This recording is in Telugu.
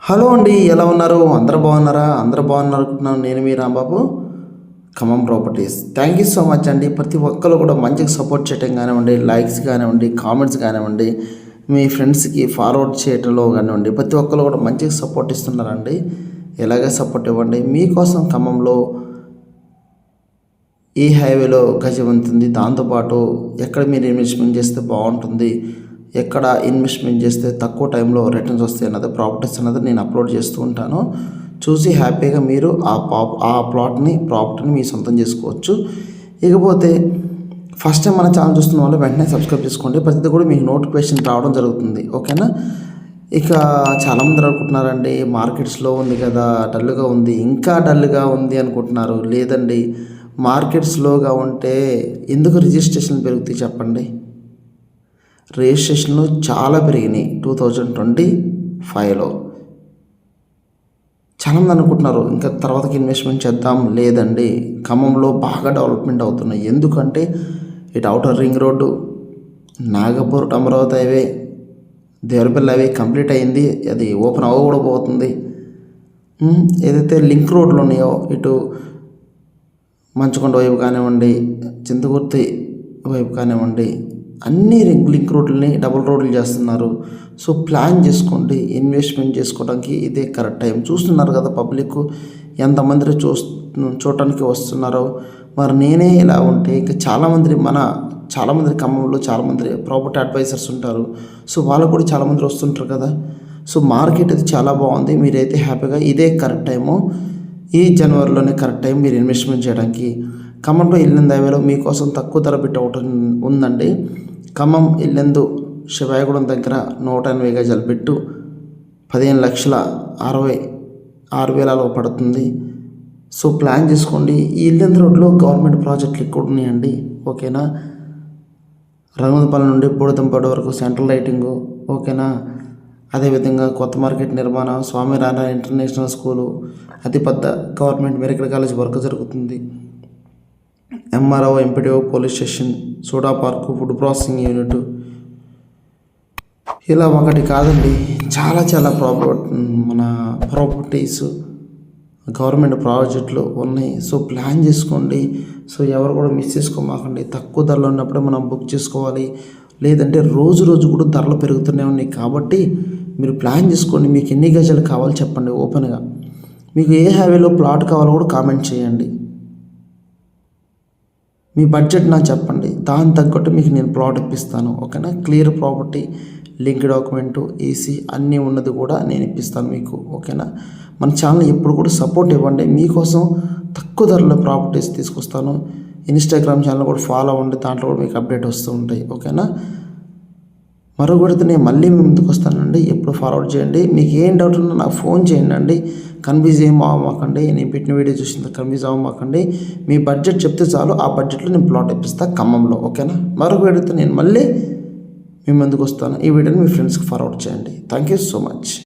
హలో అండి, ఎలా ఉన్నారు? అందరూ బాగున్నారా? అందరూ బాగున్నారు అనుకుంటున్నాను. నేను మీ Rambabu, Khammam properties. Thank you so much అండి. ప్రతి ఒక్కరు కూడా మంచిగా సపోర్ట్ చేయటం కానివ్వండి, లైక్స్ కానివ్వండి, కామెంట్స్ కానివ్వండి, మీ ఫ్రెండ్స్కి ఫార్వర్డ్ చేయటంలో కానివ్వండి, ప్రతి ఒక్కరు కూడా మంచిగా సపోర్ట్ ఇస్తున్నారండి. ఎలాగే సపోర్ట్ ఇవ్వండి. మీకోసం ఖమ్మంలో ఈ హైవేలో గజం ఉంటుంది. దాంతోపాటు ఎక్కడ మీరు ఇన్వెస్ట్మెంట్ చేస్తే బాగుంటుంది, ఎక్కడ ఇన్వెస్ట్మెంట్ చేస్తే తక్కువ టైంలో రిటర్న్స్ వస్తాయి అన్నది, ప్రాపర్టీస్ అన్నది నేను అప్లోడ్ చేస్తూ ఉంటాను. చూసి హ్యాపీగా మీరు ఆ ప్రాపర్టీని మీ సొంతం చేసుకోవచ్చు. ఇకపోతే ఫస్ట్ టైం మన ఛానల్ చూస్తున్న వాళ్ళు వెంటనే సబ్స్క్రైబ్ చేసుకోండి. ప్రతిదీ కూడా మీకు నోటిఫికేషన్ రావడం జరుగుతుంది. ఓకేనా? ఇక చాలామంది అనుకుంటున్నారండి, మార్కెట్ స్లో ఉంది కదా, డల్గా ఉంది, ఇంకా డల్గా ఉంది అనుకుంటున్నారు. లేదండి, మార్కెట్ స్లోగా ఉంటే ఎందుకు రిజిస్ట్రేషన్ పెరుగుతాయి చెప్పండి? రిజిస్ట్రేషన్లు చాలా పెరిగినాయి 2025లో. చాలామంది అనుకుంటున్నారు ఇంకా తర్వాతకి ఇన్వెస్ట్మెంట్ చేద్దాం. లేదండి, ఖమ్మంలో బాగా డెవలప్మెంట్ అవుతున్నాయి. ఎందుకంటే ఇటు outer ring road, Nagpur to Amaravati highway, Devarapalli highway complete అయింది. అది ఓపెన్ అవ్వ పోతుంది. ఏదైతే లింక్ రోడ్లు ఉన్నాయో, ఇటు మంచుకొండ వైపు కానివ్వండి, చింతకుర్తి వైపు కానివ్వండి, అన్ని లింక్ రోడ్లని డబుల్ రోడ్లు చేస్తున్నారు. సో ప్లాన్ చేసుకోండి. ఇన్వెస్ట్మెంట్ చేసుకోవడానికి ఇదే కరెక్ట్ టైం. చూస్తున్నారు కదా పబ్లిక్ ఎంతమంది చూడటానికి వస్తున్నారో. మరి నేనే ఇలా ఉంటే ఇంకా చాలామంది ఖమ్మంలో చాలామంది ప్రాపర్టీ అడ్వైజర్స్ ఉంటారు. సో వాళ్ళు కూడా చాలామంది వస్తుంటారు కదా. సో మార్కెట్ అది చాలా బాగుంది. మీరైతే హ్యాపీగా ఇదే కరెక్ట్ టైము, ఈ జనవరిలోనే కరెక్ట్ టైం మీరు ఇన్వెస్ట్మెంట్ చేయడానికి. ఖమ్మంలో ఇల్లందు హైవేలో మీకోసం తక్కువ ధర పెట్టి ఒకటి ఉందండి. ఖమ్మం ఇల్లందు శివాయగూడెం దగ్గర 180 గజాలు పెట్టు 15,66,000 పడుతుంది. సో ప్లాన్ చేసుకోండి. ఈ ఇల్లందు రోడ్లో గవర్నమెంట్ ప్రాజెక్టులు ఎక్కువ ఉన్నాయండి. ఓకేనా? రంగులపల్లి నుండి బూడిదంపాడు వరకు సెంట్రల్ లైటింగు. ఓకేనా? అదేవిధంగా కొత్త మార్కెట్ నిర్మాణం, స్వామి నారాయణ ఇంటర్నేషనల్ స్కూలు, అతిపెద్ద గవర్నమెంట్ మెడికల్ కాలేజ్ వర్క్ జరుగుతుంది. MRO, MPDO, police station, soda park, food processing unit, ఇలా ఒకటి కాదండి, చాలా మన ప్రాపర్టీస్ గవర్నమెంట్ ప్రాజెక్టులు ఉన్నాయి. సో ప్లాన్ చేసుకోండి. సో ఎవరు కూడా మిస్ చేసుకోమాకండి. తక్కువ ధరలో ఉన్నప్పుడే మనం బుక్ చేసుకోవాలి. లేదంటే రోజు కూడా ధరలు పెరుగుతూనే ఉన్నాయి. కాబట్టి మీరు ప్లాన్ చేసుకోండి. మీకు ఎన్ని గజాలు కావాలో చెప్పండి ఓపెన్గా. మీకు ఏ హైవేలో ప్లాట్ కావాలో కూడా కామెంట్ చేయండి. మీ బడ్జెట్ నాకు చెప్పండి, దాని తగ్గట్టు మీకు నేను ప్లాట్ ఇప్పిస్తాను. ఓకేనా? Clear property, link document, EC అన్నీ ఉన్నది కూడా నేను ఇప్పిస్తాను మీకు. ఓకేనా? మన ఛానల్ ఎప్పుడు కూడా సపోర్ట్ ఇవ్వండి. మీకోసం తక్కువ ధరలో ప్రాపర్టీస్ తీసుకొస్తాను. ఇన్స్టాగ్రామ్ ఛానల్ కూడా ఫాలో అవ్వండి, దాంట్లో కూడా మీకు అప్డేట్ వస్తూ ఉంటాయి. ఓకేనా? మరొకటి నేను మళ్ళీ మీ ముందుకు వస్తానండి. ఎప్పుడు ఫార్వర్డ్ చేయండి. మీకు ఏం డౌట్ ఉన్నా నాకు ఫోన్ చేయండి అండి. కన్ఫ్యూజ్ ఏం అవ్వమాకండి. నేను పెట్టిన వీడియో చూసిన కన్ఫ్యూజ్ అవ్వమాకండి. మీ బడ్జెట్ చెప్తే చాలు, ఆ బడ్జెట్లో నేను ప్లాట్ ఇప్పిస్తాను ఖమ్మంలో. ఓకేనా? మరొక వీడియోతో నేను మళ్ళీ మీ ముందుకు వస్తాను. ఈ వీడియోని మీ ఫ్రెండ్స్కి ఫార్వర్డ్ చేయండి. Thank you so much.